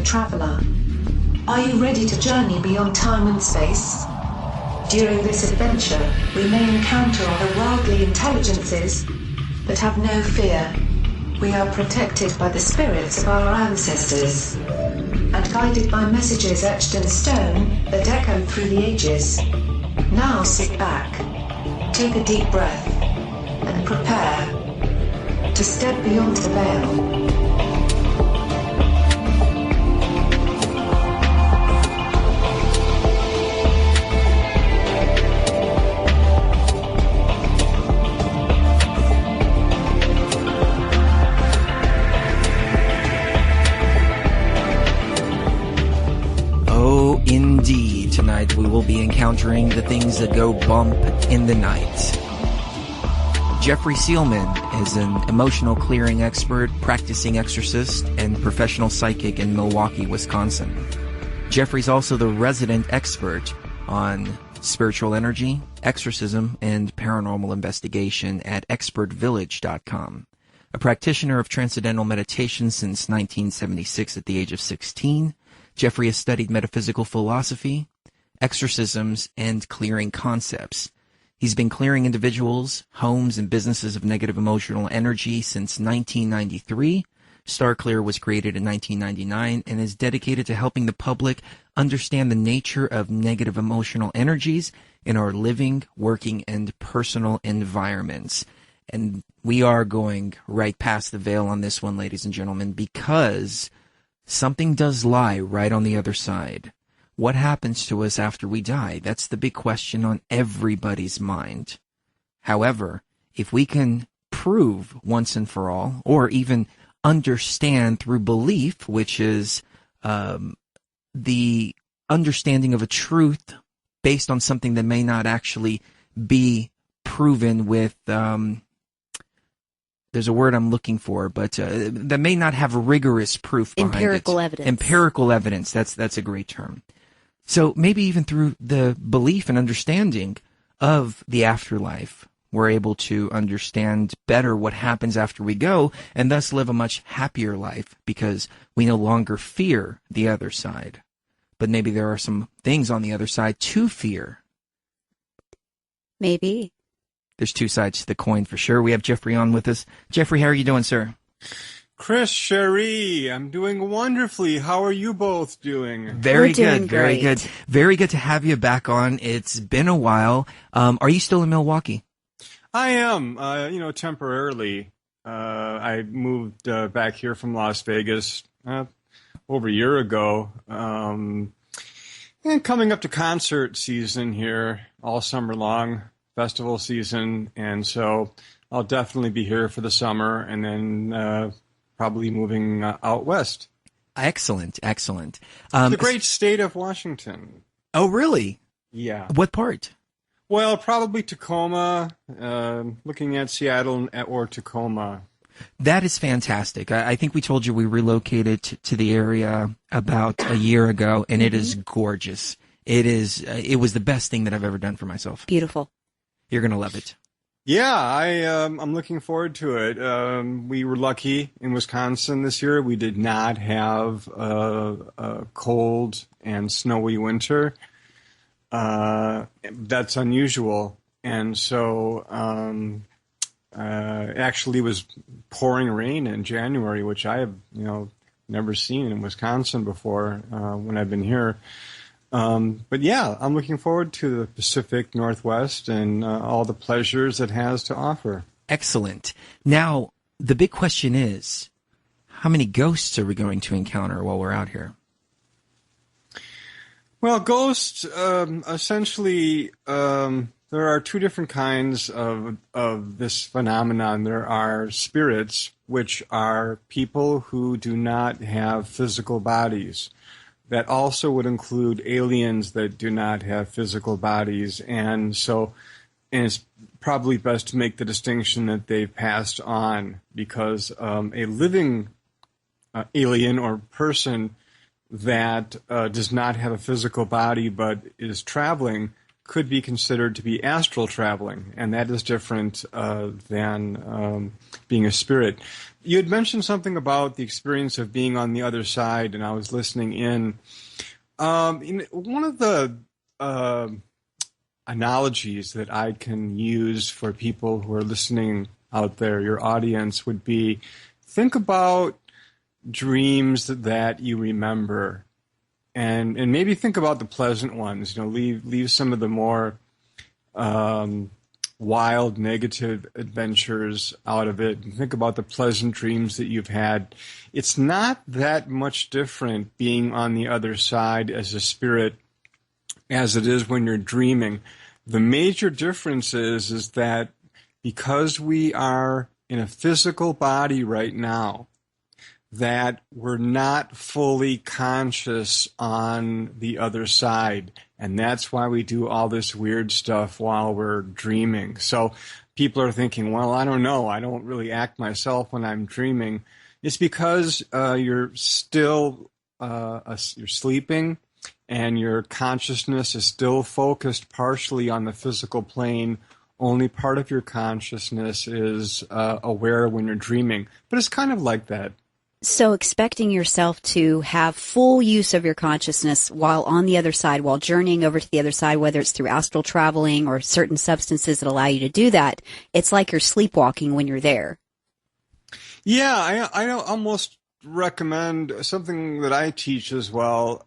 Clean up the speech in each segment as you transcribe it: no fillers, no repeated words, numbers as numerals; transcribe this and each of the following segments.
traveler. Are you ready to journey beyond time and space? During this adventure, we may encounter otherworldly intelligences, but have no fear. We are protected by the spirits of our ancestors, and guided by messages etched in stone that echo through the ages. Now sit back, take a deep breath, and prepare to step beyond the veil. Indeed, tonight we will be encountering the things that go bump in the night. Jeffrey Seelman is an emotional clearing expert, practicing exorcist, and professional psychic in Milwaukee, Wisconsin. Jeffrey's also the resident expert on spiritual energy, exorcism, and paranormal investigation at expertvillage.com. A practitioner of transcendental meditation since 1976 at the age of 16, Jeffrey has studied metaphysical philosophy, exorcisms, and clearing concepts. He's been clearing individuals, homes, and businesses of negative emotional energy since 1993. StarClear was created in 1999 and is dedicated to helping the public understand the nature of negative emotional energies in our living, working, and personal environments. And we are going right past the veil on this one, ladies and gentlemen, because something does lie right on the other side. What happens to us after we die? That's the big question on everybody's mind. However, if we can prove once and for all, or even understand through belief, which is the understanding of a truth based on something that may not actually be proven with there's a word I'm looking for, but that may not have rigorous proof behind Empirical it. evidence. Empirical evidence. That's a great term. So maybe even through the belief and understanding of the afterlife, we're able to understand better what happens after we go, and thus live a much happier life because we no longer fear the other side. But maybe there are some things on the other side to fear. Maybe. There's two sides to the coin for sure. We have Jeffrey on with us. Jeffrey, how are you doing, sir? Chris, Cherie, I'm doing wonderfully. How are you both doing? Very We're doing good, very great. good. Very good to have you back on. It's been a while. Are you still in Milwaukee? I am, temporarily. I moved back here from Las Vegas over a year ago. And coming up to concert season here all summer long. Festival season, and so I'll definitely be here for the summer, and then probably moving out west. Excellent. The great state of Washington. Oh, really? Yeah. What part? Well, probably Tacoma, looking at Seattle or Tacoma. That is fantastic. I think we told you we relocated to the area about a year ago, and it is gorgeous. It was the best thing that I've ever done for myself. Beautiful. You're going to love it. Yeah, I'm looking forward to it. We were lucky in Wisconsin this year. We did not have a cold and snowy winter. That's unusual. And so actually was pouring rain in January, which I have never seen in Wisconsin before when I've been here. But yeah, I'm looking forward to the Pacific Northwest and all the pleasures it has to offer. Excellent. Now, the big question is, how many ghosts are we going to encounter while we're out here? Well, ghosts, essentially, there are two different kinds of this phenomenon. There are spirits, which are people who do not have physical bodies. That also would include aliens that do not have physical bodies. And it's probably best to make the distinction that they've passed on, because a living alien or person that does not have a physical body but is traveling could be considered to be astral traveling, and that is different than being a spirit. You had mentioned something about the experience of being on the other side, and I was listening in. One of the analogies that I can use for people who are listening out there, your audience, would be, think about dreams that you remember, and maybe think about the pleasant ones. Leave some of the more wild, negative adventures out of it, and think about the pleasant dreams that you've had. It's not that much different being on the other side as a spirit as it is when you're dreaming. The major difference is that because we are in a physical body right now, that we're not fully conscious on the other side. And that's why we do all this weird stuff while we're dreaming. So people are thinking, well, I don't know. I don't really act myself when I'm dreaming. It's because you're still you're sleeping, and your consciousness is still focused partially on the physical plane. Only part of your consciousness is aware when you're dreaming. But it's kind of like that. So expecting yourself to have full use of your consciousness while on the other side, while journeying over to the other side, whether it's through astral traveling or certain substances that allow you to do that, it's like you're sleepwalking when you're there. Yeah, I almost recommend something that I teach as well,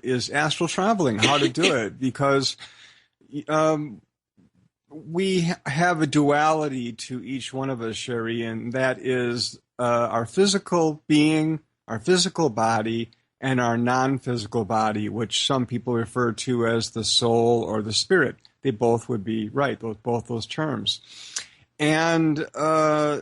is astral traveling, how to do it, because we have a duality to each one of us, Sherry, and that is our physical being, our physical body, and our non-physical body, which some people refer to as the soul or the spirit. They both would be right, both those terms. And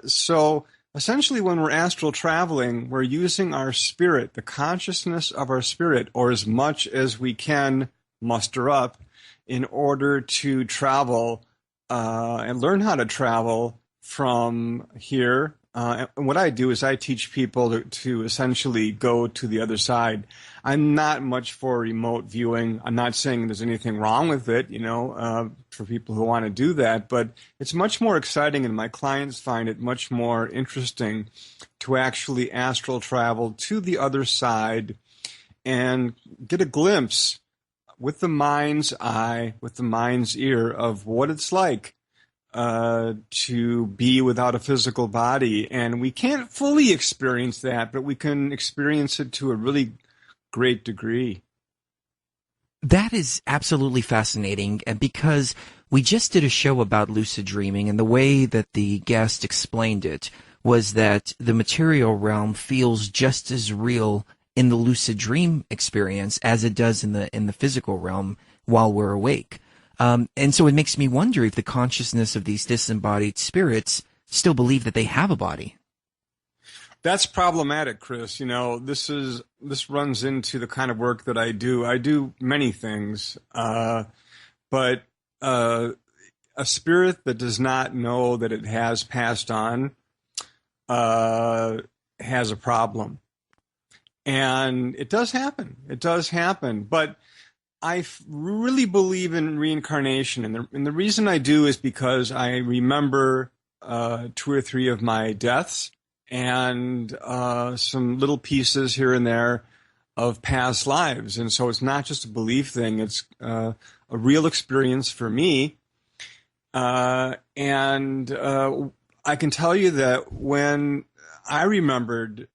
so essentially when we're astral traveling, we're using our spirit, the consciousness of our spirit, or as much as we can muster up in order to travel and learn how to travel from here. And what I do is I teach people to essentially go to the other side. I'm not much for remote viewing. I'm not saying there's anything wrong with it, for people who want to do that, but it's much more exciting, and my clients find it much more interesting to actually astral travel to the other side and get a glimpse with the mind's eye, with the mind's ear of what it's like to be without a physical body. And we can't fully experience that, but we can experience it to a really great degree. That is absolutely fascinating, because we just did a show about lucid dreaming, and the way that the guest explained it was that the material realm feels just as real in the lucid dream experience as it does in the physical realm while we're awake. And so it makes me wonder if the consciousness of these disembodied spirits still believe that they have a body. That's problematic, Chris. This runs into the kind of work that I do. I do many things, but a spirit that does not know that it has passed on has a problem. And it does happen. It does happen. But I really believe in reincarnation. And the reason I do is because I remember 2 or 3 of my deaths and some little pieces here and there of past lives. And so it's not just a belief thing. It's a real experience for me. And I can tell you that when I remembered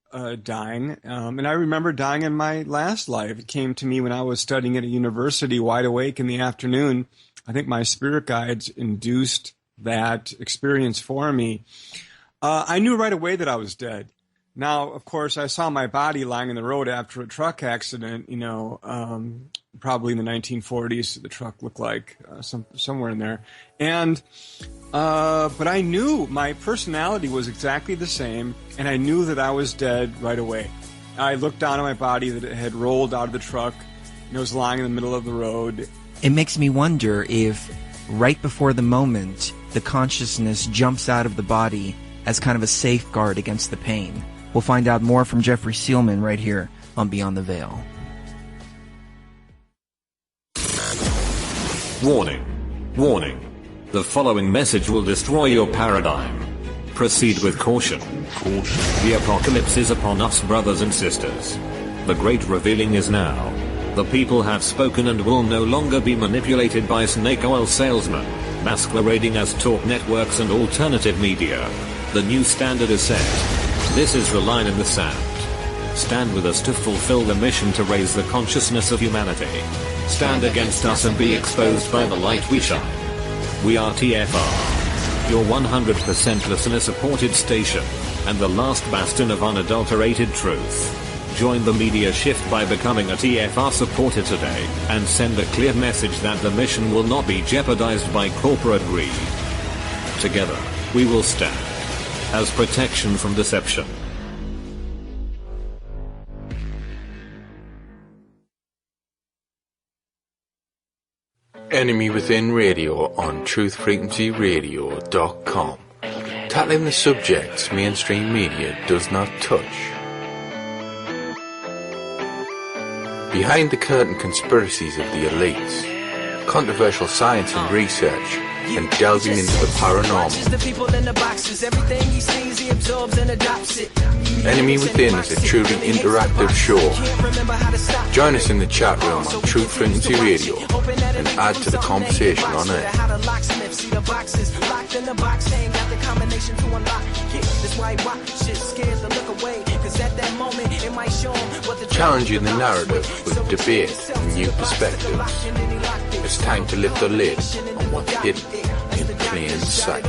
dying, and I remember dying in my last life. It came to me when I was studying at a university, wide awake in the afternoon. I think my spirit guides induced that experience for me. I knew right away that I was dead. Now, of course, I saw my body lying in the road after a truck accident, probably in the 1940s. The truck looked like somewhere in there. And but I knew my personality was exactly the same, and I knew that I was dead right away. I looked down at my body that it had rolled out of the truck, and it was lying in the middle of the road. It makes me wonder if right before the moment, the consciousness jumps out of the body as kind of a safeguard against the pain. We'll find out more from Jeffrey Seelman right here on Beyond the Veil. Warning. Warning. The following message will destroy your paradigm. Proceed with caution. The apocalypse is upon us, brothers and sisters. The great revealing is now. The people have spoken and will no longer be manipulated by snake oil salesmen, masquerading as talk networks and alternative media. The new standard is set. This is the line in the sand. Stand with us to fulfill the mission to raise the consciousness of humanity. Stand against us and be exposed by the light we shine. We are TFR, your 100% listener-supported station, and the last bastion of unadulterated truth. Join the media shift by becoming a TFR supporter today, and send a clear message that the mission will not be jeopardized by corporate greed. Together, we will stand as protection from deception. Enemy Within Radio on truthfrequencyradio.com. Tackling the subjects mainstream media does not touch. Behind the curtain conspiracies of the elites, controversial science and research, and delving into the paranormal. Enemy Within is a truly interactive show. Join us in the chat room on Truth Frequency Radio and add to the conversation on air. Challenging the narrative with debate and new perspectives. It's time to lift the lid on what's hidden in plain sight.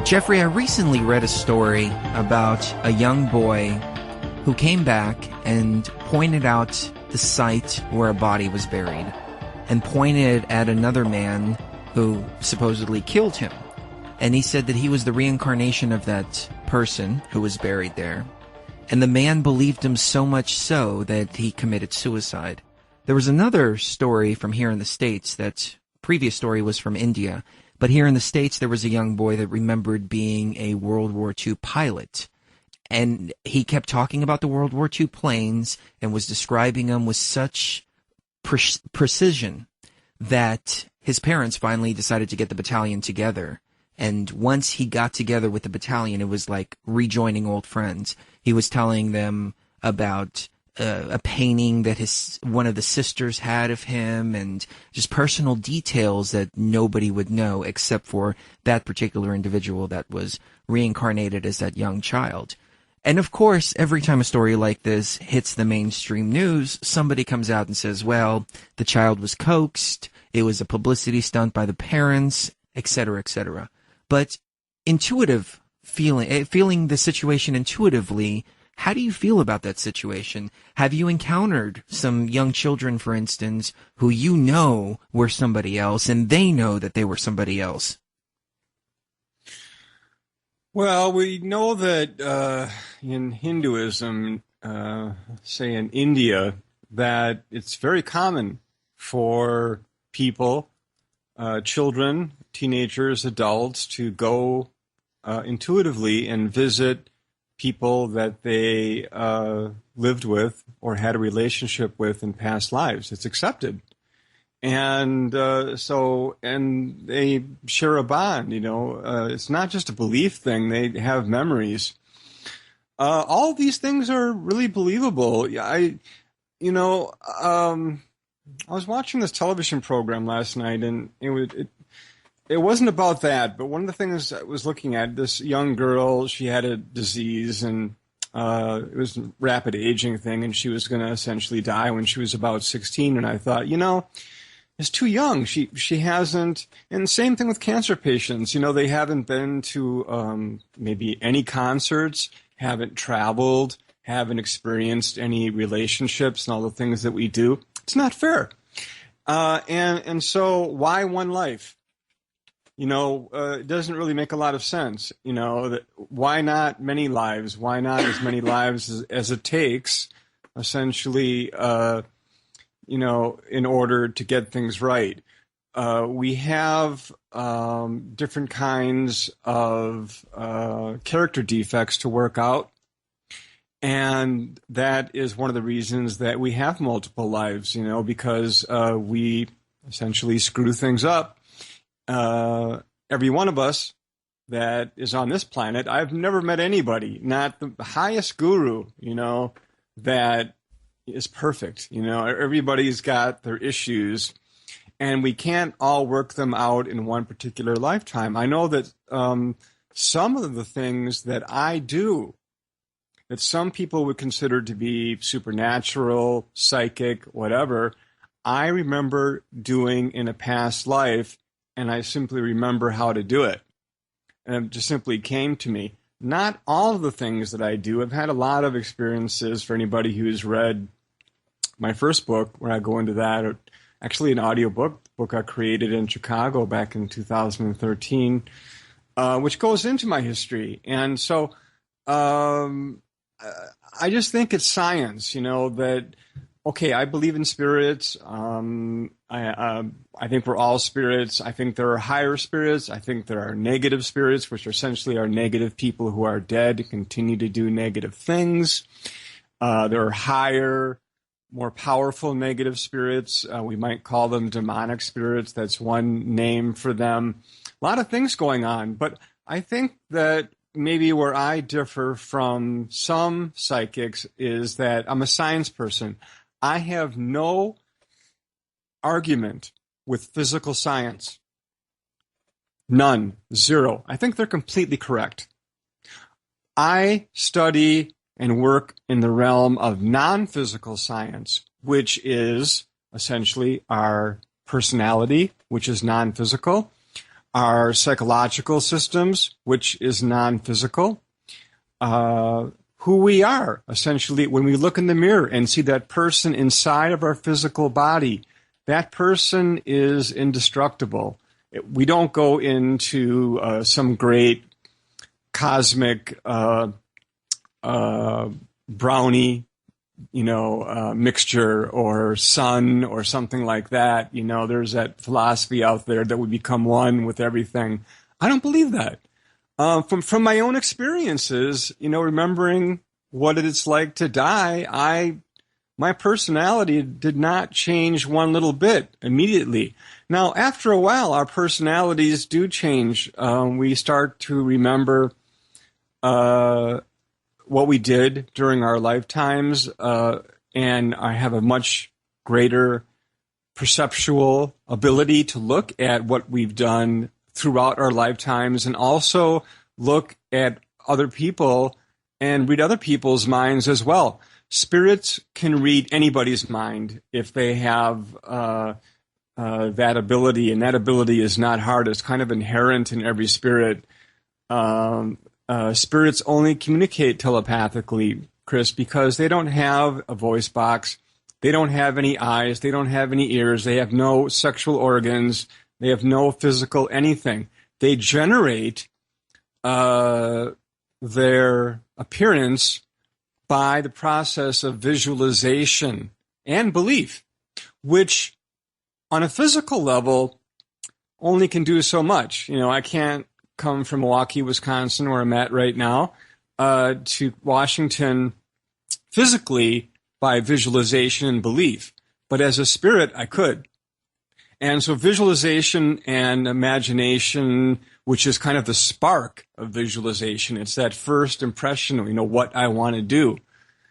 Jeffrey, I recently read a story about a young boy who came back and pointed out the site where a body was buried and pointed at another man who supposedly killed him. And he said that he was the reincarnation of that person who was buried there. And the man believed him so much so that he committed suicide. There was another story from here in the States. That previous story was from India. But here in the States, there was a young boy that remembered being a World War II pilot. And he kept talking about the World War II planes and was describing them with such precision that his parents finally decided to get the battalion together. And once he got together with the battalion, it was like rejoining old friends. He was telling them about a painting that one of the sisters had of him, and just personal details that nobody would know except for that particular individual that was reincarnated as that young child. And of course, every time a story like this hits the mainstream news, somebody comes out and says, well, the child was coaxed, it was a publicity stunt by the parents, etc., etc. But feeling the situation intuitively, how do you feel about that situation? Have you encountered some young children, for instance, who you know were somebody else and they know that they were somebody else? Well, we know that in Hinduism, say in India, that it's very common for people, children, teenagers, adults, to go intuitively and visit people that they lived with or had a relationship with in past lives. It's accepted. And and they share a bond, it's not just a belief thing. They have memories. All these things are really believable. I was watching this television program last night, and it wasn't about that, but one of the things I was looking at, this young girl, she had a disease, and it was a rapid aging thing, and she was going to essentially die when she was about 16. And I thought, is too young. She hasn't, and same thing with cancer patients. They haven't been to maybe any concerts, haven't traveled, haven't experienced any relationships and all the things that we do. It's not fair. And so why one life? It doesn't really make a lot of sense. Why not many lives? Why not as many lives as it takes, essentially, in order to get things right? We have different kinds of character defects to work out. And that is one of the reasons that we have multiple lives, because we essentially screw things up. Every one of us that is on this planet, I've never met anybody, not the highest guru, that is perfect. Everybody's got their issues, and we can't all work them out in one particular lifetime. I know that some of the things that I do that some people would consider to be supernatural, psychic, whatever, I remember doing in a past life, and I simply remember how to do it. And it just simply came to me. Not all of the things that I do. I've had a lot of experiences. For anybody who's read my first book, where I go into that, or actually an audiobook I created in Chicago back in 2013, which goes into my history. And so I just think it's science, that, okay, I believe in spirits. I think we're all spirits. I think there are higher spirits. I think there are negative spirits, which essentially are negative people who are dead and continue to do negative things. There are higher, more powerful negative spirits. We might call them demonic spirits. That's one name for them. A lot of things going on. But I think that maybe where I differ from some psychics is that I'm a science person. I have no argument with physical science. None. Zero. I think they're completely correct. I study and work in the realm of non-physical science, which is essentially our personality, which is non-physical, our psychological systems, which is non-physical, who we are, essentially, when we look in the mirror and see that person inside of our physical body, that person is indestructible. We don't go into some great cosmic brownie, mixture or sun or something like that. There's that philosophy out there that we become one with everything. I don't believe that. From my own experiences, remembering what it's like to die, my personality did not change one little bit immediately. Now, after a while, our personalities do change. We start to remember what we did during our lifetimes, and I have a much greater perceptual ability to look at what we've done throughout our lifetimes, and also look at other people and read other people's minds as well. Spirits can read anybody's mind if they have that ability, and that ability is not hard. It's kind of inherent in every spirit. Spirits only communicate telepathically, Chris, because they don't have a voice box. They don't have any eyes. They don't have any ears. They have no sexual organs. They have no physical anything. They generate their appearance by the process of visualization and belief, which on a physical level only can do so much. I can't come from Milwaukee, Wisconsin, where I'm at right now, to Washington physically by visualization and belief. But as a spirit, I could. And so visualization and imagination, which is kind of the spark of visualization, it's that first impression of, what I want to do,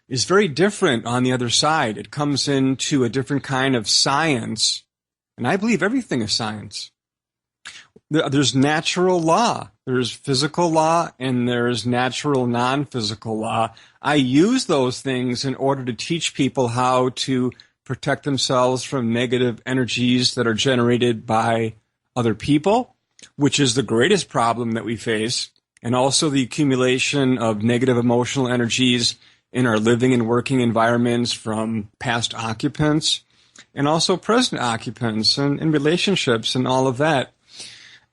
is very different on the other side. It comes into a different kind of science. And I believe everything is science. There's natural law, there's physical law, and there's natural non-physical law. I use those things in order to teach people how to protect themselves from negative energies that are generated by other people, which is the greatest problem that we face, and also the accumulation of negative emotional energies in our living and working environments from past occupants, and also present occupants and relationships and all of that.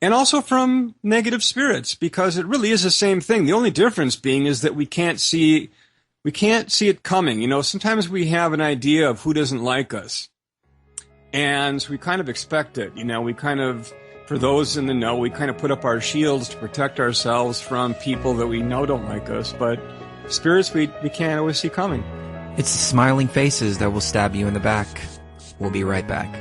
And also from negative spirits, because it really is the same thing. The only difference being is that we can't see it coming. You know, sometimes we have an idea of who doesn't like us, and we kind of expect it. You know, we kind of, for those in the know, we kind of put up our shields to protect ourselves from people that we know don't like us, but spirits we can't always see coming. It's the smiling faces that will stab you in the back. We'll be right back.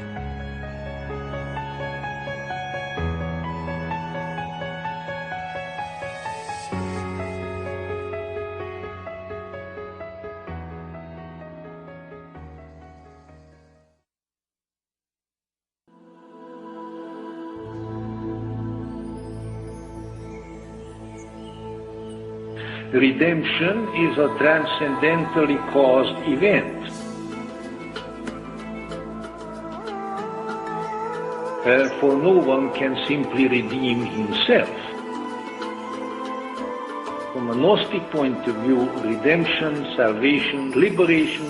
Redemption is a transcendentally caused event. For no one can simply redeem himself. From a Gnostic point of view, redemption, salvation, liberation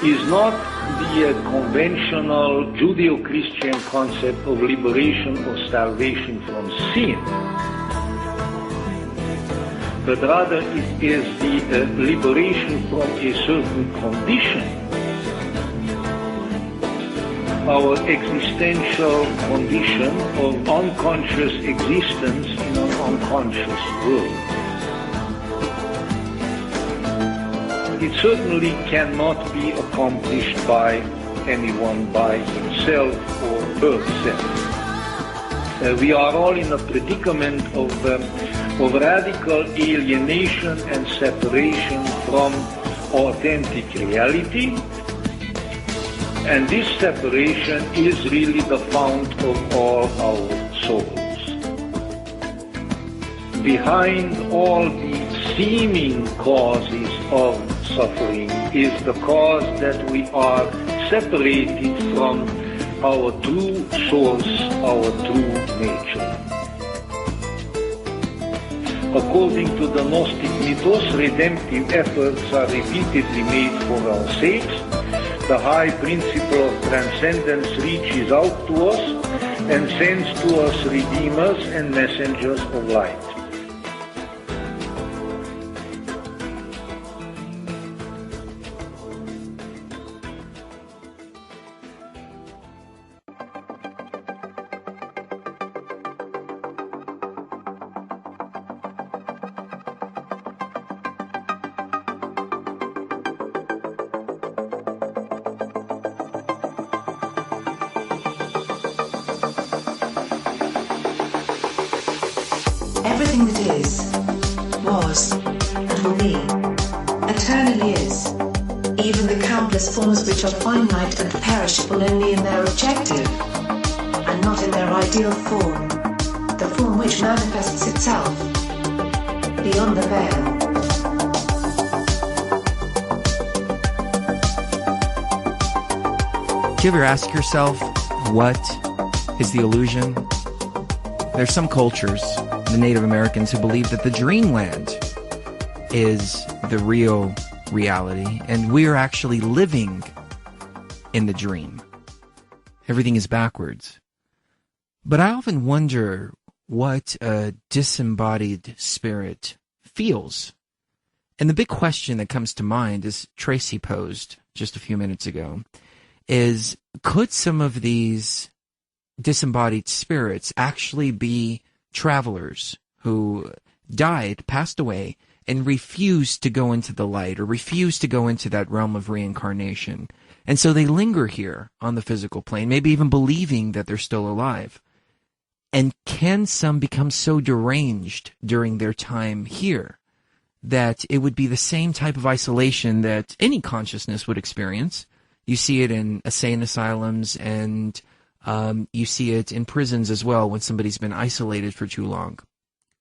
is not the conventional Judeo-Christian concept of liberation or salvation from sin, but rather it is the liberation from a certain condition, our existential condition of unconscious existence in an unconscious world. It certainly cannot be accomplished by anyone by himself or herself. We are all in a predicament of radical alienation and separation from authentic reality, and this separation is really the fount of all our souls. Behind all the seeming causes of suffering is the cause that we are separated from our true source, our true nature. According to the Gnostic mythos, redemptive efforts are repeatedly made for our sakes. The high principle of transcendence reaches out to us and sends to us redeemers and messengers of light. Everything that is, was, and will be, eternally is. Even the countless forms which are finite and perishable only in their objective, and not in their ideal form, the form which manifests itself beyond the veil. Do you ever ask yourself, what is the illusion? There's some cultures, the Native Americans, who believe that the dreamland is the real reality, and we are actually living in the dream. Everything is backwards. But I often wonder what a disembodied spirit feels. And the big question that comes to mind, as Tracy posed just a few minutes ago, is could some of these disembodied spirits actually be travelers who died, passed away, and refused to go into the light or refused to go into that realm of reincarnation? And so they linger here on the physical plane, maybe even believing that they're still alive. And can some become so deranged during their time here that it would be the same type of isolation that any consciousness would experience? You see it in insane asylums, and you see it in prisons as well. When somebody's been isolated for too long,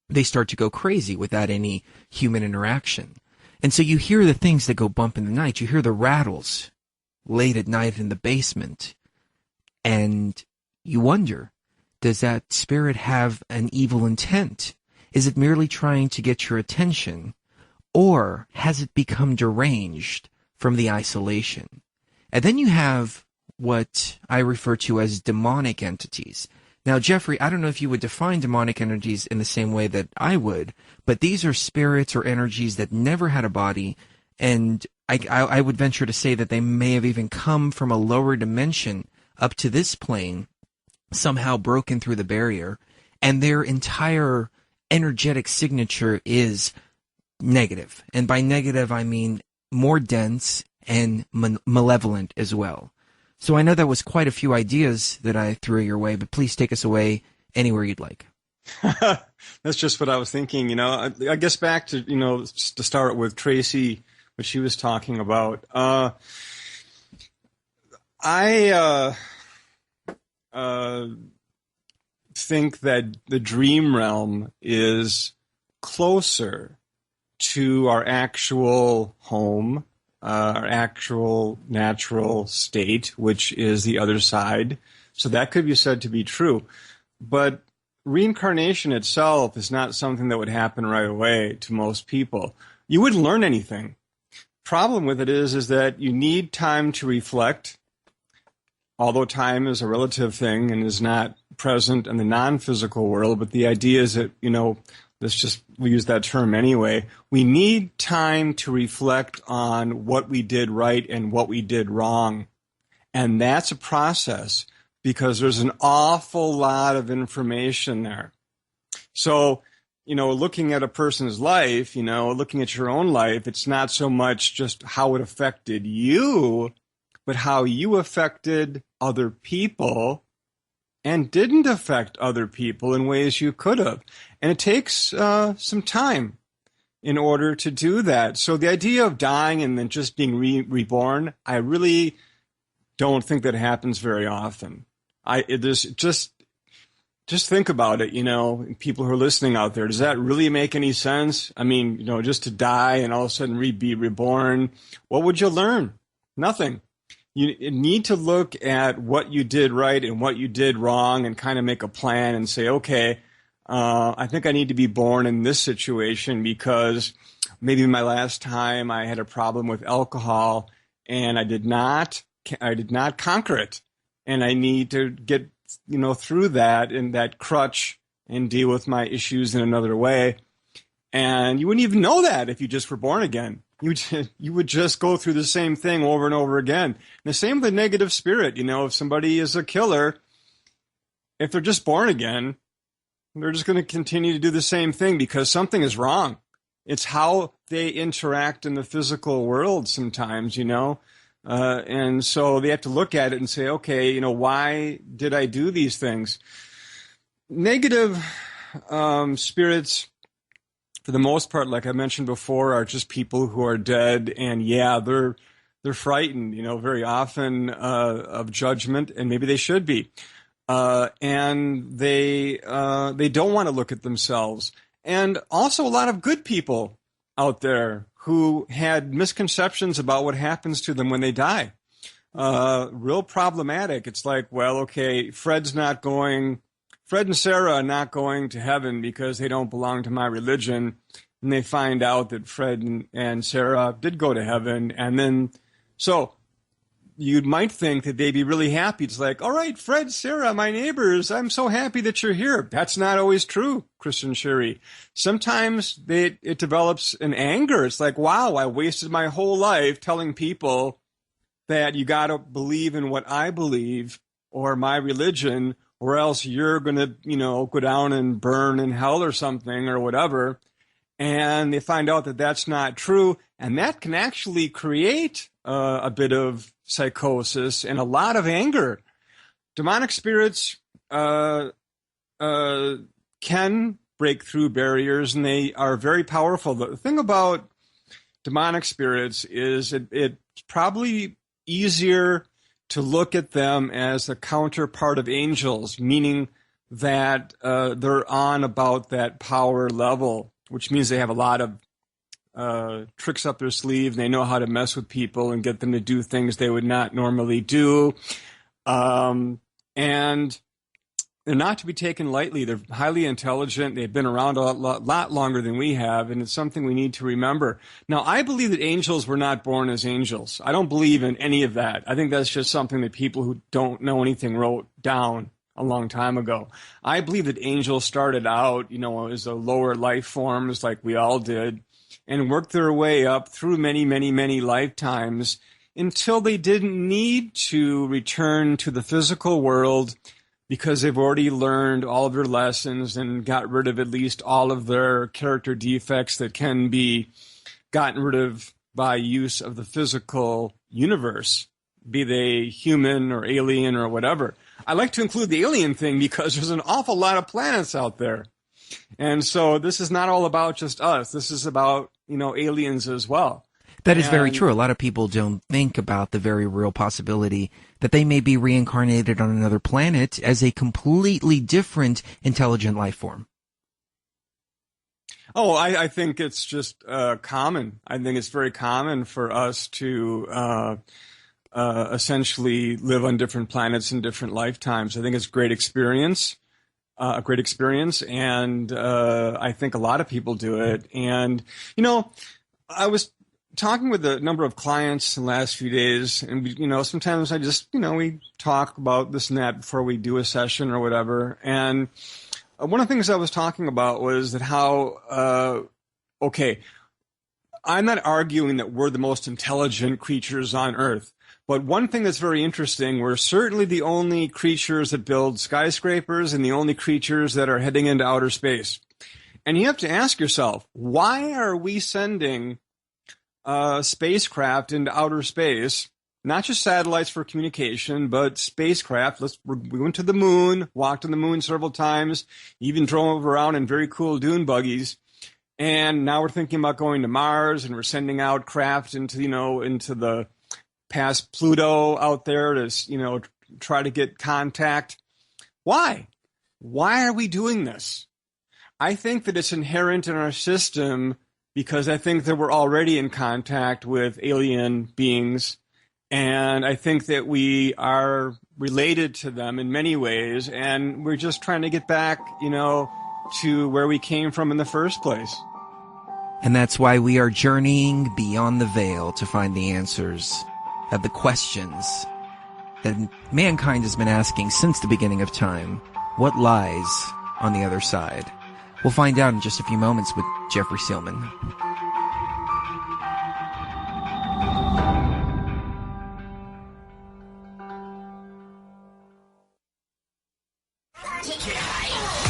they start to go crazy without any human interaction. And so you hear the things that go bump in the night. You hear the rattles late at night in the basement, and you wonder, does that spirit have an evil intent? Is it merely trying to get your attention? Or has it become deranged from the isolation? And then you have what I refer to as demonic entities. Now, Jeffrey, I don't know if you would define demonic entities in the same way that I would, but these are spirits or energies that never had a body, and I would venture to say that they may have even come from a lower dimension up to this plane, somehow broken through the barrier, and their entire energetic signature is negative. And by negative, I mean more dense and malevolent as well. So I know that was quite a few ideas that I threw your way, but please take us away anywhere you'd like. That's just what I was thinking. You know, I guess back to, you know, to start with Tracy, what she was talking about. I think that the dream realm is closer to our actual home, our actual natural state, which is the other side. So that could be said to be true. But reincarnation itself is not something that would happen right away to most people. You wouldn't learn anything. Problem with it is that you need time to reflect, although time is a relative thing and is not present in the non-physical world. But the idea is that, you know, we'll use that term anyway. We need time to reflect on what we did right and what we did wrong. And that's a process because there's an awful lot of information there. So, you know, looking at a person's life, you know, looking at your own life, it's not so much just how it affected you, but how you affected other people and didn't affect other people in ways you could have. And it takes some time in order to do that. So the idea of dying and then just being reborn, I really don't think that happens very often. Just think about it, you know, people who are listening out there. Does that really make any sense? I mean, you know, just to die and all of a sudden be reborn, what would you learn? Nothing. You need to look at what you did right and what you did wrong and kind of make a plan and say, okay, I think I need to be born in this situation because maybe my last time I had a problem with alcohol and I did not conquer it. And I need to get, you know, through that and that crutch and deal with my issues in another way. And you wouldn't even know that if you just were born again. You would just go through the same thing over and over again. And the same with a negative spirit. You know, if somebody is a killer, if they're just born again, they're just going to continue to do the same thing because something is wrong. It's how they interact in the physical world sometimes, you know. And so they have to look at it and say, okay, you know, why did I do these things? Negative spirits, for the most part, like I mentioned before, are just people who are dead, and yeah, they're frightened, you know, very often of judgment, and maybe they should be, and they don't want to look at themselves, and also a lot of good people out there who had misconceptions about what happens to them when they die. Real problematic. It's like, well, okay, Fred and Sarah are not going to heaven because they don't belong to my religion. And they find out that Fred and Sarah did go to heaven. And then, so you might think that they'd be really happy. It's like, all right, Fred, Sarah, my neighbors, I'm so happy that you're here. That's not always true, Kristen Sherry. Sometimes it develops an anger. It's like, wow, I wasted my whole life telling people that you got to believe in what I believe or my religion, or else you're going to, you know, go down and burn in hell or something or whatever. And they find out that that's not true. And that can actually create a bit of psychosis and a lot of anger. Demonic spirits can break through barriers, and they are very powerful. The thing about demonic spirits is it's probably easier to look at them as a counterpart of angels, meaning that they're on about that power level, which means they have a lot of tricks up their sleeve. And they know how to mess with people and get them to do things they would not normally do. And they're not to be taken lightly. They're highly intelligent. They've been around a lot longer than we have, and it's something we need to remember. Now, I believe that angels were not born as angels. I don't believe in any of that. I think that's just something that people who don't know anything wrote down a long time ago. I believe that angels started out, as a lower life forms like we all did, and worked their way up through many, many, many lifetimes until they didn't need to return to the physical world because they've already learned all of their lessons and got rid of at least all of their character defects that can be gotten rid of by use of the physical universe, be they human or alien or whatever. I like to include the alien thing because there's an awful lot of planets out there. And so this is not all about just us. This is about, aliens as well. That is very true. A lot of people don't think about the very real possibility that they may be reincarnated on another planet as a completely different intelligent life form. Oh, I think it's just common. I think it's very common for us to essentially live on different planets in different lifetimes. I think it's a great experience, and I think a lot of people do it. And, I was talking with a number of clients in the last few days, and sometimes I just, we talk about this and that before we do a session or whatever. And one of the things I was talking about was that how, I'm not arguing that we're the most intelligent creatures on Earth, but one thing that's very interesting, we're certainly the only creatures that build skyscrapers and the only creatures that are heading into outer space. And you have to ask yourself, why are we sending spacecraft into outer space, not just satellites for communication, but spacecraft? We went to the moon, walked on the moon several times, even drove around in very cool dune buggies. And now we're thinking about going to Mars, and we're sending out craft into the past Pluto out there to, try to get contact. Why? Why are we doing this? I think that it's inherent in our system because I think that we're already in contact with alien beings, and I think that we are related to them in many ways, and we're just trying to get back, to where we came from in the first place. And that's why we are journeying beyond the veil to find the answers of the questions that mankind has been asking since the beginning of time. What lies on the other side? We'll find out in just a few moments with Jeffrey Seelman.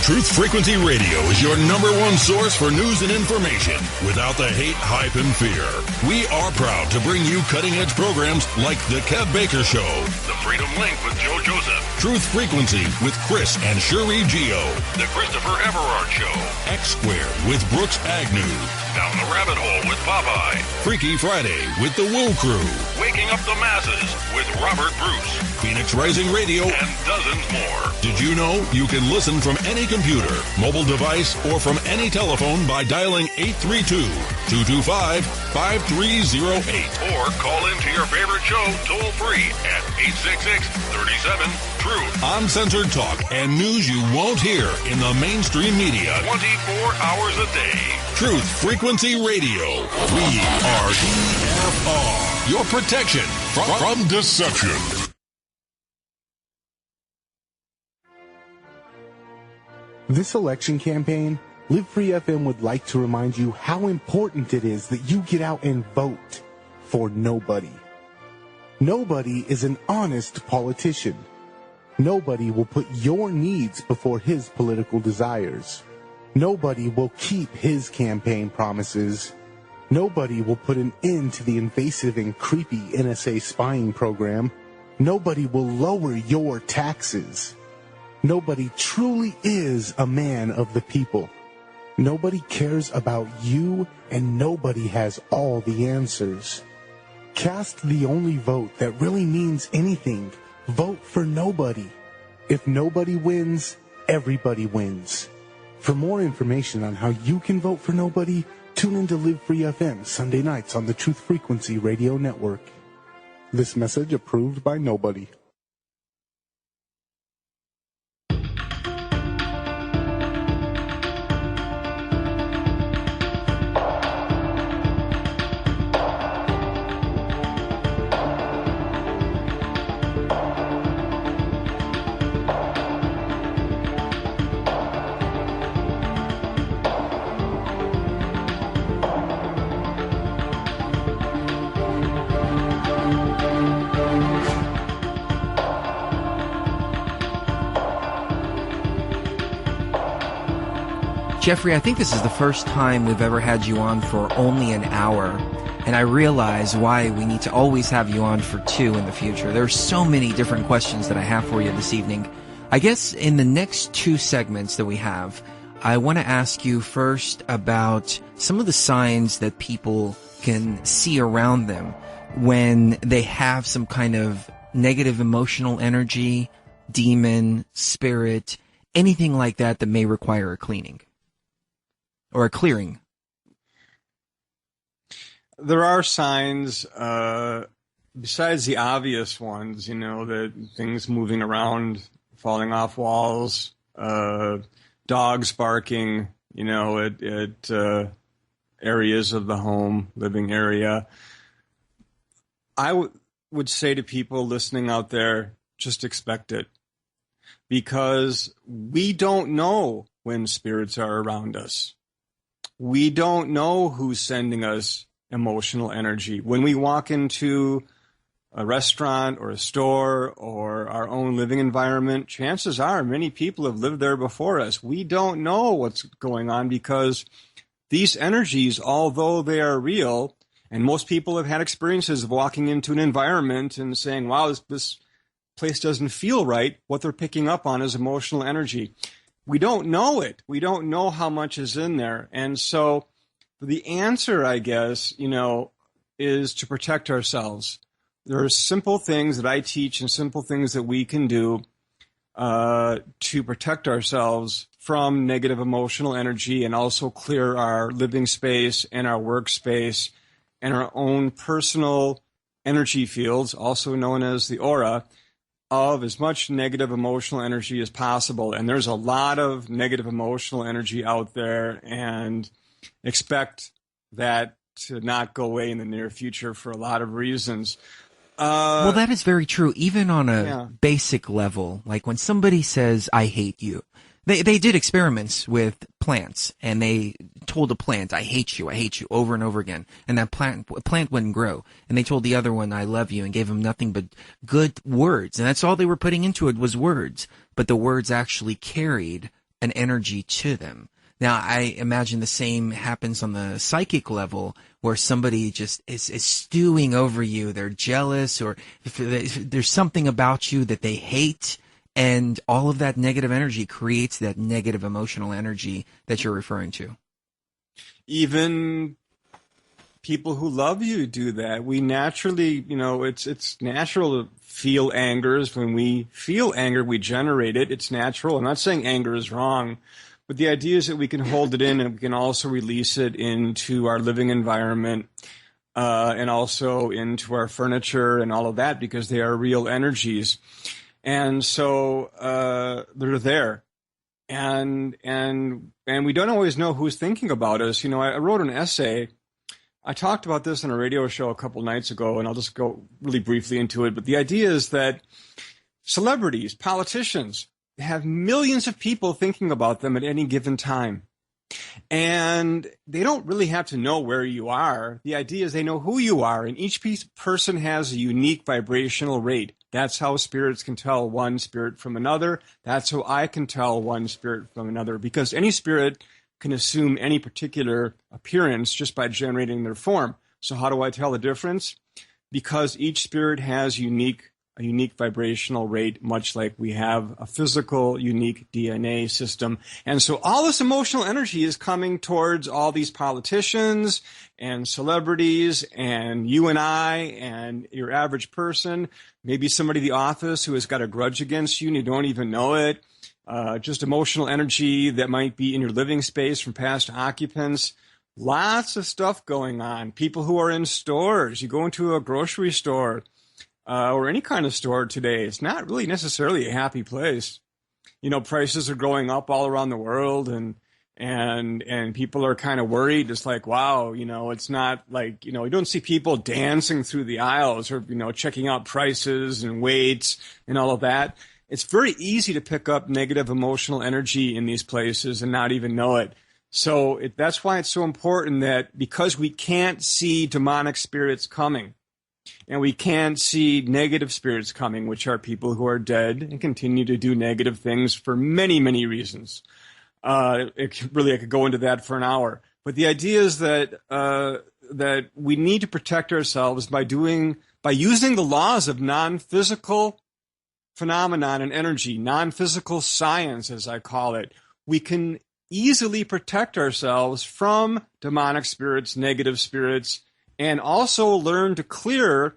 Truth Frequency Radio is your number one source for news and information without the hate, hype, and fear. We are proud to bring you cutting-edge programs like The Kev Baker Show, The Freedom Link with Joe Joseph, Truth Frequency with Chris and Cherie Geo, The Christopher Everard Show, X Square with Brooks Agnew, Down the Rabbit Hole with Popeye, Freaky Friday with The Will Crew, Waking Up the Masses with Robert Bruce, Phoenix Rising Radio, and dozens more. Did you know you can listen from any computer, mobile device, or from any telephone by dialing 832-225-5308. Or call into your favorite show toll-free at 866-37-TRUTH. Uncensored talk and news you won't hear in the mainstream media 24 hours a day. Truth Frequency Radio. We are TFR. Your protection from deception. This election campaign, Live Free FM would like to remind you how important it is that you get out and vote for nobody. Nobody is an honest politician. Nobody will put your needs before his political desires. Nobody will keep his campaign promises. Nobody will put an end to the invasive and creepy NSA spying program. Nobody will lower your taxes. Nobody truly is a man of the people. Nobody cares about you, and nobody has all the answers. Cast the only vote that really means anything. Vote for nobody. If nobody wins, everybody wins. For more information on how you can vote for nobody, Tune in to Live Free FM Sunday nights on the Truth Frequency Radio Network. This message approved by nobody. Jeffrey, I think this is the first time we've ever had you on for only an hour, and I realize why we need to always have you on for 2 in the future. There are so many different questions that I have for you this evening. I guess in the next 2 segments that we have, I want to ask you first about some of the signs that people can see around them when they have some kind of negative emotional energy, demon, spirit, anything like that that may require a cleaning. Or a clearing. There are signs, besides the obvious ones, that things moving around, falling off walls, dogs barking, at areas of the home, living area. I would say to people listening out there, just expect it. Because we don't know when spirits are around us. We don't know who's sending us emotional energy. When we walk into a restaurant or a store or our own living environment, chances are many people have lived there before us. We don't know what's going on because these energies, although they are real, and most people have had experiences of walking into an environment and saying, wow, this place doesn't feel right, what they're picking up on is emotional energy. We don't know it. We don't know how much is in there. And so the answer, I guess, is to protect ourselves. There are simple things that I teach and simple things that we can do to protect ourselves from negative emotional energy and also clear our living space and our workspace and our own personal energy fields, also known as the aura, of as much negative emotional energy as possible. And there's a lot of negative emotional energy out there, and expect that to not go away in the near future for a lot of reasons. Well, that is very true. Even on a basic level, like when somebody says, I hate you, they did experiments with plants, and they told a plant, I hate you, over and over again. And that plant wouldn't grow. And they told the other one, I love you, and gave them nothing but good words. And that's all they were putting into it was words. But the words actually carried an energy to them. Now, I imagine the same happens on the psychic level, where somebody just is stewing over you. They're jealous, or if there's something about you that they hate. And all of that negative energy creates that negative emotional energy that you're referring to. Even people who love you do that. We naturally, it's natural to feel angers. When we feel anger, we generate it. It's natural. I'm not saying anger is wrong, but the idea is that we can hold it in and we can also release it into our living environment and also into our furniture and all of that, because they are real energies. And so they're there, and we don't always know who's thinking about us. I wrote an essay. I talked about this on a radio show a couple nights ago, and I'll just go really briefly into it. But the idea is that celebrities, politicians, have millions of people thinking about them at any given time. And they don't really have to know where you are. The idea is they know who you are, and each person has a unique vibrational rate. That's how spirits can tell one spirit from another. That's how I can tell one spirit from another, because any spirit can assume any particular appearance just by generating their form. So how do I tell the difference? Because each spirit has a unique vibrational rate, much like we have a physical, unique DNA system. And so all this emotional energy is coming towards all these politicians and celebrities and you and I and your average person, maybe somebody in the office who has got a grudge against you and you don't even know it. Just emotional energy that might be in your living space from past occupants. Lots of stuff going on. People who are in stores. You go into a grocery store or any kind of store today. It's not really necessarily a happy place. Prices are going up all around the world, and people are kind of worried. It's like, wow, it's not like, you don't see people dancing through the aisles or, checking out prices and weights and all of that. It's very easy to pick up negative emotional energy in these places and not even know it. So that's why it's so important that, because we can't see demonic spirits coming and we can't see negative spirits coming, which are people who are dead and continue to do negative things for many, many reasons. I could go into that for an hour. But the idea is that that we need to protect ourselves by using the laws of non-physical phenomenon and energy, non-physical science, as I call it. We can easily protect ourselves from demonic spirits, negative spirits, and also learn to clear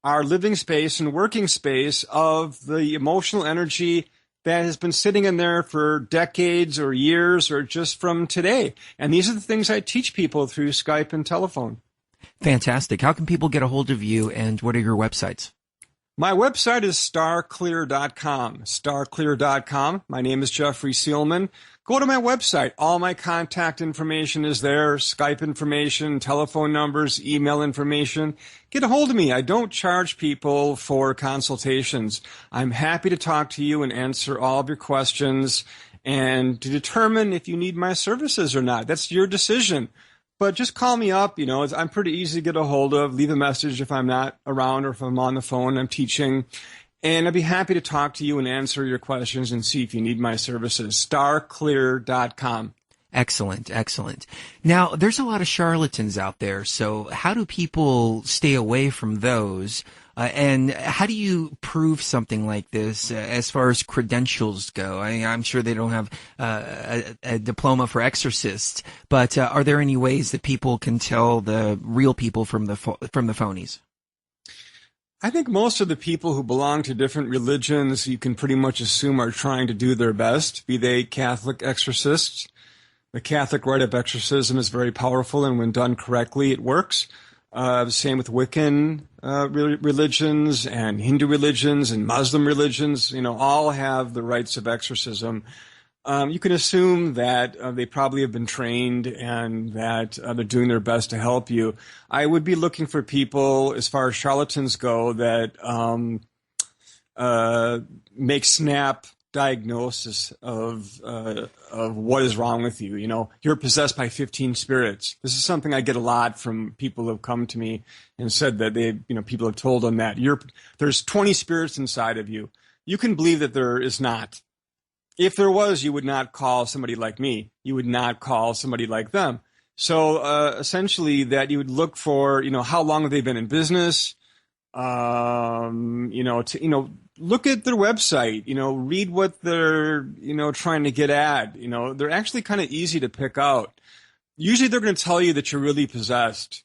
our living space and working space of the emotional energy that has been sitting in there for decades or years or just from today. And these are the things I teach people through Skype and telephone. Fantastic. How can people get a hold of you, and what are your websites? My website is starclear.com. Starclear.com. My name is Jeffrey Seelman. Go to my website. All my contact information is there. Skype information, telephone numbers, email information. Get a hold of me. I don't charge people for consultations. I'm happy to talk to you and answer all of your questions and to determine if you need my services or not. That's your decision. But just call me up. I'm pretty easy to get a hold of. Leave a message if I'm not around or if I'm on the phone, I'm teaching. And I'd be happy to talk to you and answer your questions and see if you need my services. Starclear.com. Excellent, excellent. Now, there's a lot of charlatans out there, so how do people stay away from those? And how do you prove something like this as far as credentials go? I'm sure they don't have a diploma for exorcists, but are there any ways that people can tell the real people from the phonies? I think most of the people who belong to different religions, you can pretty much assume, are trying to do their best, be they Catholic exorcists. The Catholic rite of exorcism is very powerful, and when done correctly, it works. Same with Wiccan religions and Hindu religions and Muslim religions. All have the rites of exorcism. You can assume that they probably have been trained and that they're doing their best to help you. I would be looking for people, as far as charlatans go, that make snap diagnosis of what is wrong with you. You're possessed by 15 spirits. This is something I get a lot from people who have come to me and said that people have told them that there's 20 spirits inside of you. You can believe that there is not. If there was, you would not call somebody like me. You would not call somebody like them. So essentially, that you would look for, how long have they been in business? Look at their website. Read what they're trying to get at. They're actually kind of easy to pick out. Usually, they're going to tell you that you're really possessed,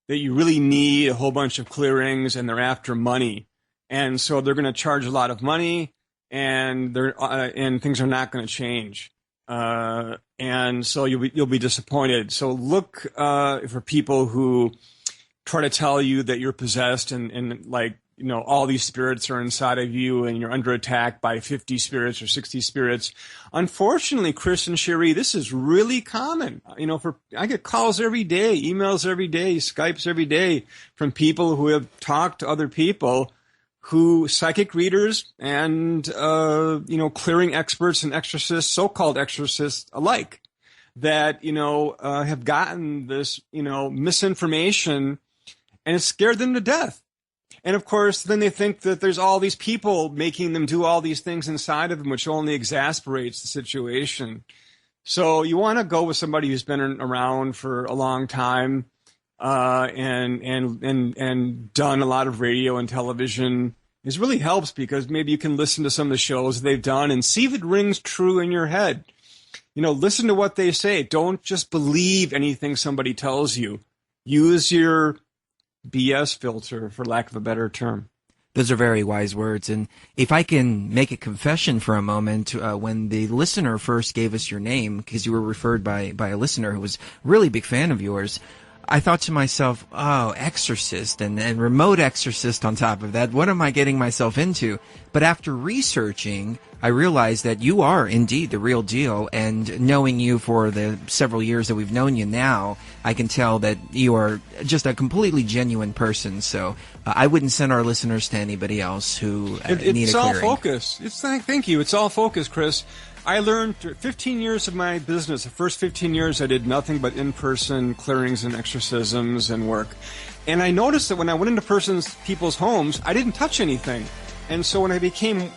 that you really need a whole bunch of clearings, and they're after money, and so they're going to charge a lot of money. And things are not going to change, and so you'll be disappointed. So look for people who try to tell you that you're possessed and all these spirits are inside of you and you're under attack by 50 spirits or 60 spirits. Unfortunately, Chris and Sherry, this is really common. I get calls every day, emails every day, Skypes every day from people who have talked to other people, psychic readers and, clearing experts and exorcists, so-called exorcists alike, that, have gotten this, misinformation, and it scared them to death. And of course, then they think that there's all these people making them do all these things inside of them, which only exasperates the situation. So you want to go with somebody who's been around for a long time, and done a lot of radio and television. It really helps because maybe you can listen to some of the shows they've done and see if it rings true in your head. Listen to what they say. Don't just believe anything somebody tells you. Use your BS filter, for lack of a better term. Those are very wise words. And if I can make a confession for a moment, when the listener first gave us your name, because you were referred by a listener who was a really big fan of yours, I thought to myself, oh, exorcist and remote exorcist on top of that. What am I getting myself into? But after researching, I realized that you are indeed the real deal. And knowing you for the several years that we've known you now, I can tell that you are just a completely genuine person. So I wouldn't send our listeners to anybody else who need a clearing. It's all focus. Thank you. It's all focus, Chris. I learned 15 years of my business. The first 15 years I did nothing but in-person clearings and exorcisms and work. And I noticed that when I went into people's homes, I didn't touch anything. And so when I became,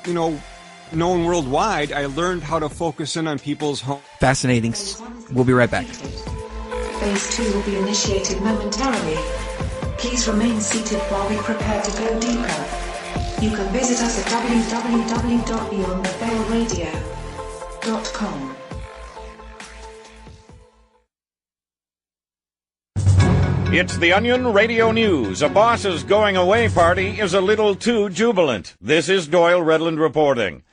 known worldwide, I learned how to focus in on people's homes. Fascinating. We'll be right back. Phase 2 will be initiated momentarily. Please remain seated while we prepare to go deeper. You can visit us at www.beyondtheveilradio.com. It's the Onion Radio News. A boss's going-away party is a little too jubilant. This is Doyle Redland reporting.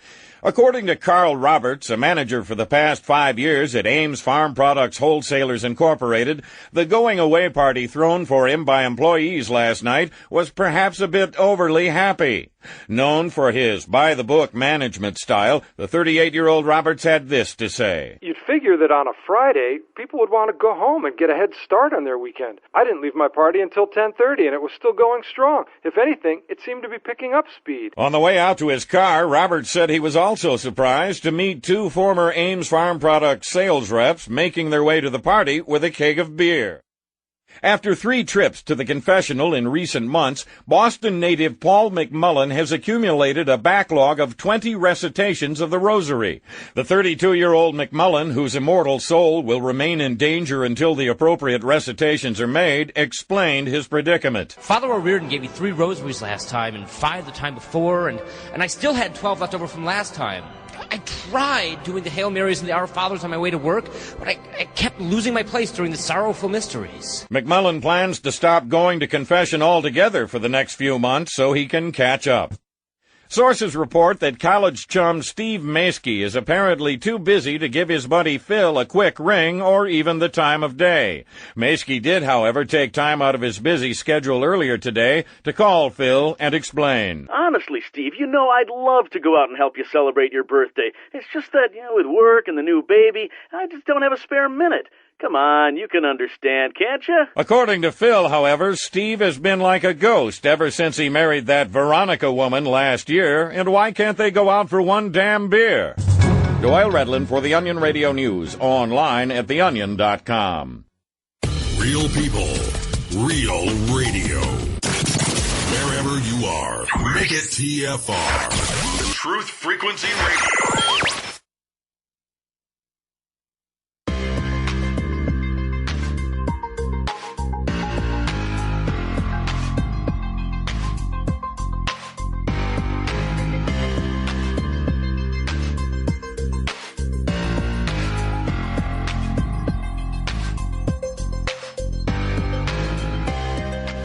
According to Carl Roberts, a manager for the past 5 years at Ames Farm Products Wholesalers Incorporated, the going-away party thrown for him by employees last night was perhaps a bit overly happy. Known for his by-the-book management style, the 38-year-old Roberts had this to say. You'd figure that on a Friday, people would want to go home and get a head start on their weekend. I didn't leave my party until 10:30, and it was still going strong. If anything, it seemed to be picking up speed. On the way out to his car, Roberts said he was also surprised to meet 2 former Ames Farm Products sales reps making their way to the party with a keg of beer. After 3 trips to the confessional in recent months, Boston native Paul McMullen has accumulated a backlog of 20 recitations of the Rosary. The 32-year-old McMullen, whose immortal soul will remain in danger until the appropriate recitations are made, explained his predicament. Father O'Riordan gave me 3 rosaries last time and 5 the time before, and I still had 12 left over from last time. I tried doing the Hail Marys and the Our Fathers on my way to work, but I kept losing my place during the sorrowful mysteries. McMullen plans to stop going to confession altogether for the next few months so he can catch up. Sources report that college chum Steve Maskey is apparently too busy to give his buddy Phil a quick ring or even the time of day. Maskey did, however, take time out of his busy schedule earlier today to call Phil and explain. Honestly, Steve, I'd love to go out and help you celebrate your birthday. It's just that, with work and the new baby, I just don't have a spare minute. Come on, you can understand, can't you? According to Phil, however, Steve has been like a ghost ever since he married that Veronica woman last year, and why can't they go out for one damn beer? Doyle Redland for the Onion Radio News, online at theonion.com. Real people, real radio. Wherever you are, make it TFR. The Truth Frequency Radio.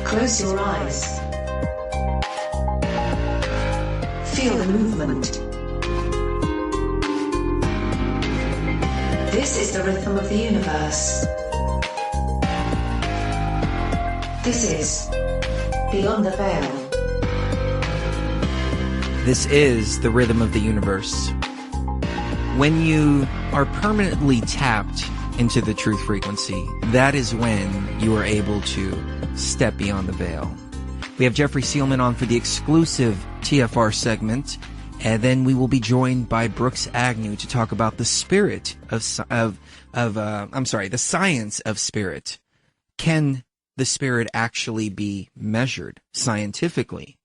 Close your eyes. Feel the movement. This is the rhythm of the universe. This is Beyond the Veil. This is the rhythm of the universe. When you are permanently tapped into the truth frequency, that is when you are able to step beyond the veil. We have Jeffrey Seelman on for the exclusive TFR segment, and then we will be joined by Brooks Agnew to talk about the spirit the science of spirit. Can the spirit actually be measured scientifically?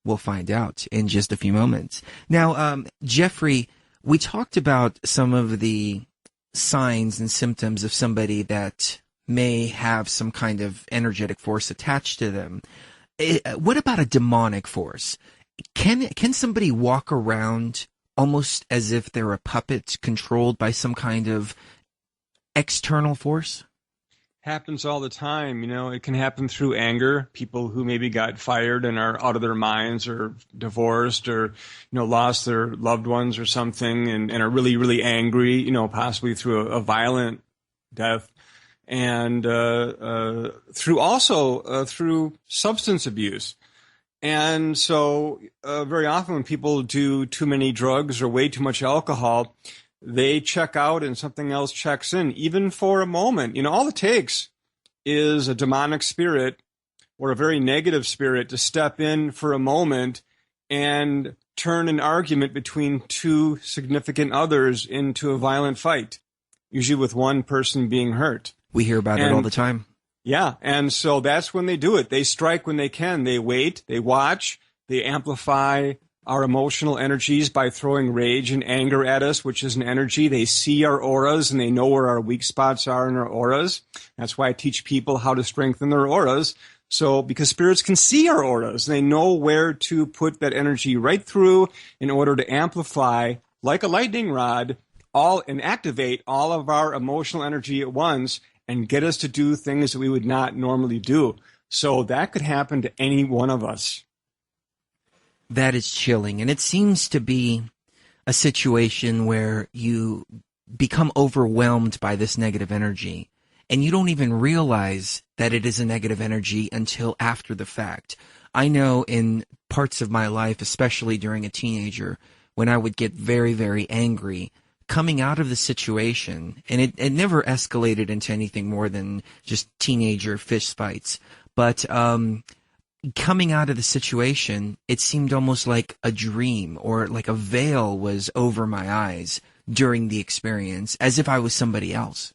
We'll find out in just a few moments. Now, Jeffrey, we talked about some of the signs and symptoms of somebody that may have some kind of energetic force attached to them. What about a demonic force? Can somebody walk around almost as if they're a puppet controlled by some kind of external force? happens all the time. It can happen through anger. People who maybe got fired and are out of their minds, or divorced, or lost their loved ones or something, and are really, really angry. Possibly through a violent death, and through substance abuse. And so very often when people do too many drugs or way too much alcohol, they check out and something else checks in, even for a moment. All it takes is a demonic spirit or a very negative spirit to step in for a moment and turn an argument between two significant others into a violent fight, usually with one person being hurt. We hear about it all the time. Yeah, and so that's when they do it. They strike when they can. They wait, they watch, they amplify our emotional energies by throwing rage and anger at us, which is an energy. They see our auras and they know where our weak spots are in our auras. That's why I teach people how to strengthen their auras. So, because spirits can see our auras, they know where to put that energy right through in order to amplify, like a lightning rod, and activate all of our emotional energy at once and get us to do things that we would not normally do. So that could happen to any one of us. That is chilling. And it seems to be a situation where you become overwhelmed by this negative energy, and you don't even realize that it is a negative energy until after the fact. I know in parts of my life, especially during a teenager, when I would get very, very angry, coming out of the situation, and it never escalated into anything more than just teenager fist fights, but coming out of the situation, it seemed almost like a dream, or like a veil was over my eyes during the experience, as if I was somebody else.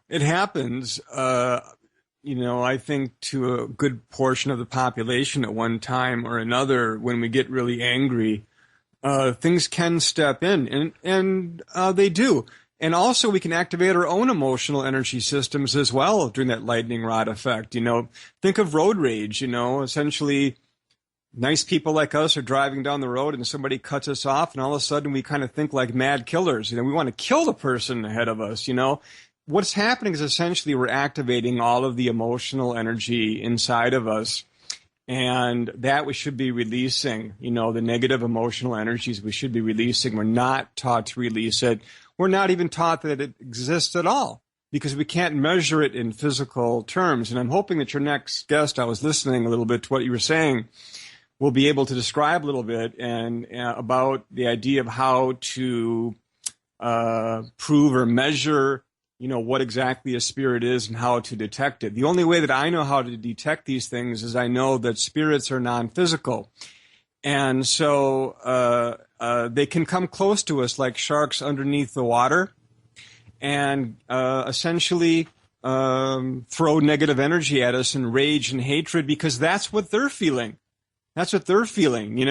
It happens, I think, to a good portion of the population at one time or another. When we get really angry, things can step in, and they do. And also we can activate our own emotional energy systems as well during that lightning rod effect. Think of road rage. Essentially nice people like us are driving down the road and somebody cuts us off, and all of a sudden we kind of think like mad killers. We want to kill the person ahead of us. What's happening is essentially we're activating all of the emotional energy inside of us. And that we should be releasing, the negative emotional energies we should be releasing. We're not taught to release it. We're not even taught that it exists at all, because we can't measure it in physical terms. And I'm hoping that your next guest, I was listening a little bit to what you were saying, will be able to describe a little bit and about the idea of how to prove or measure what exactly a spirit is and how to detect it. The only way that I know how to detect these things is I know that spirits are non-physical. And so they can come close to us like sharks underneath the water and essentially throw negative energy at us and rage and hatred, because that's what they're feeling. That's what they're feeling,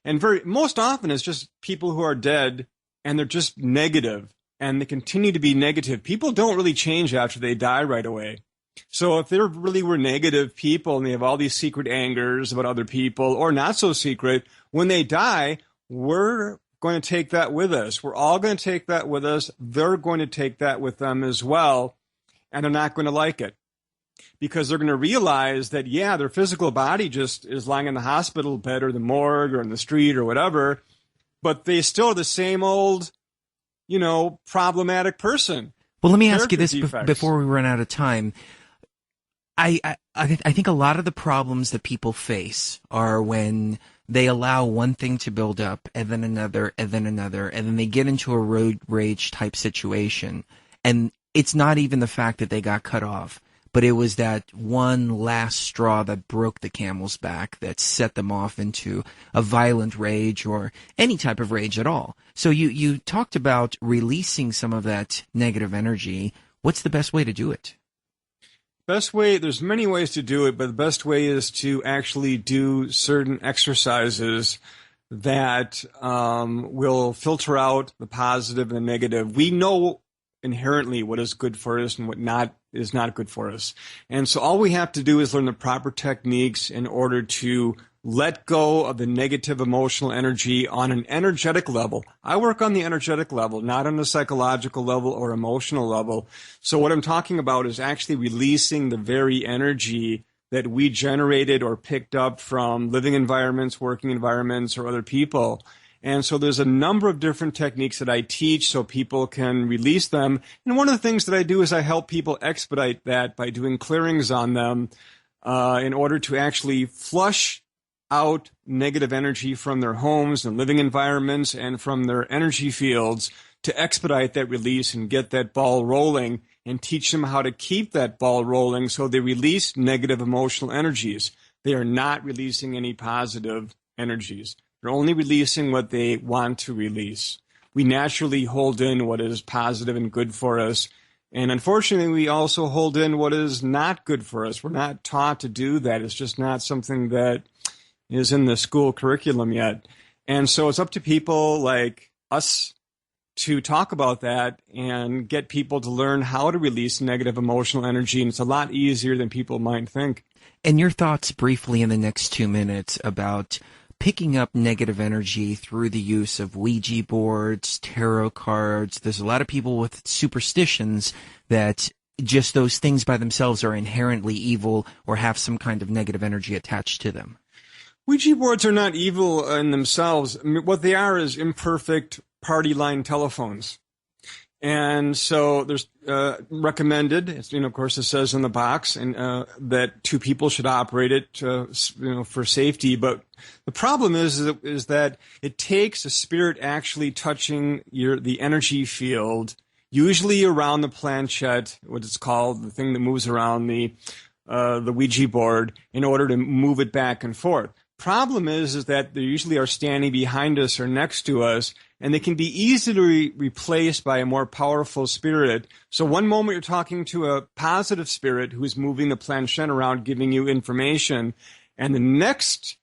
And most often it's just people who are dead and they're just negative. And they continue to be negative. People don't really change after they die right away. So if they really were negative people and they have all these secret angers about other people, or not so secret, when they die, we're going to take that with us. We're all going to take that with us. They're going to take that with them as well. And they're not going to like it, because they're going to realize that, their physical body just is lying in the hospital bed or the morgue or in the street or whatever, but they still are the same old problematic person. Well, let me ask you this before we run out of time. I think a lot of the problems that people face are when they allow one thing to build up, and then another, and then another, and then they get into a road rage type situation. And it's not even the fact that they got cut off, but it was that one last straw that broke the camel's back that set them off into a violent rage, or any type of rage at all. So you talked about releasing some of that negative energy. What's the best way to do it? Best way, there's many ways to do it, but the best way is to actually do certain exercises that will filter out the positive and the negative. We know inherently what is good for us and what is not good for us. And so all we have to do is learn the proper techniques in order to let go of the negative emotional energy on an energetic level. I work on the energetic level, not on the psychological level or emotional level. So what I'm talking about is actually releasing the very energy that we generated or picked up from living environments, working environments, or other people. And so there's a number of different techniques that I teach so people can release them. And one of the things that I do is I help people expedite that by doing clearings on them in order to actually flush out negative energy from their homes and living environments and from their energy fields to expedite that release and get that ball rolling and teach them how to keep that ball rolling so they release negative emotional energies. They are not releasing any positive energies. They're only releasing what they want to release. We naturally hold in what is positive and good for us. And unfortunately, we also hold in what is not good for us. We're not taught to do that. It's just not something that is in the school curriculum yet. And so it's up to people like us to talk about that and get people to learn how to release negative emotional energy. And it's a lot easier than people might think. And your thoughts briefly in the next 2 minutes about picking up negative energy through the use of Ouija boards, tarot cards. There's a lot of people with superstitions that just those things by themselves are inherently evil or have some kind of negative energy attached to them. Ouija boards are not evil in themselves. I mean, what they are is imperfect party line telephones. And so there's recommended, of course, it says in the box, and that 2 people should operate it, for safety. But the problem is that it takes a spirit actually touching the energy field, usually around the planchette, what it's called, the thing that moves around the Ouija board, in order to move it back and forth. Problem is that they usually are standing behind us or next to us, and they can be easily replaced by a more powerful spirit. So one moment you're talking to a positive spirit who's moving the planchette around, giving you information, and the next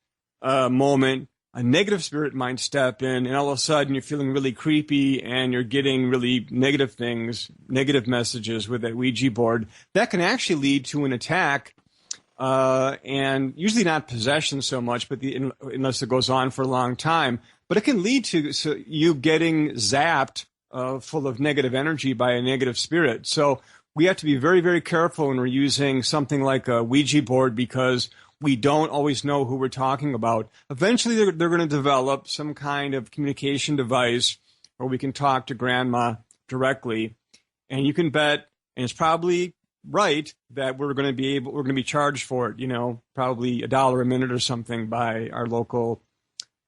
moment a negative spirit might step in, and all of a sudden you're feeling really creepy and you're getting really negative things, negative messages with that Ouija board. That can actually lead to an attack. And usually not possession so much, but unless it goes on for a long time. But it can lead to you getting zapped full of negative energy by a negative spirit. So we have to be very, very careful when we're using something like a Ouija board because we don't always know who we're talking about. Eventually, they're going to develop some kind of communication device where we can talk to grandma directly. And you can bet, and it's probably right, that we're going to be charged for it, probably $1 a minute or something by our local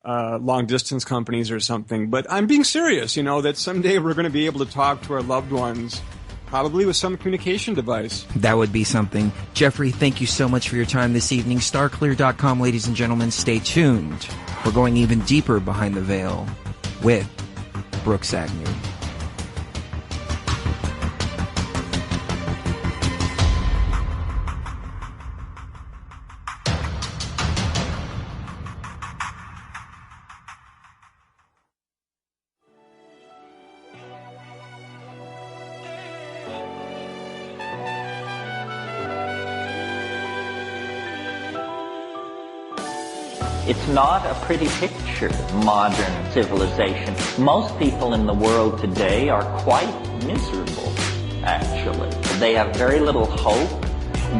long distance companies or something. But I'm being serious, that someday we're going to be able to talk to our loved ones, probably with some communication device. That would be something. Jeffrey, thank you so much for your time this evening. StarClear.com, ladies and gentlemen, stay tuned. We're going even deeper behind the veil with Brooks Agnew. It's not a pretty picture, modern civilization. Most people in the world today are quite miserable, actually. They have very little hope.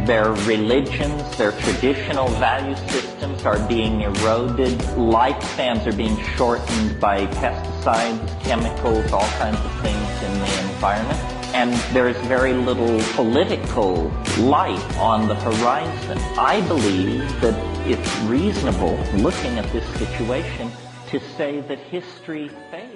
Their religions, their traditional value systems are being eroded. Lifespans are being shortened by pesticides, chemicals, all kinds of things in the environment. And there is very little political light on the horizon. I believe that it's reasonable, looking at this situation, to say that history failed.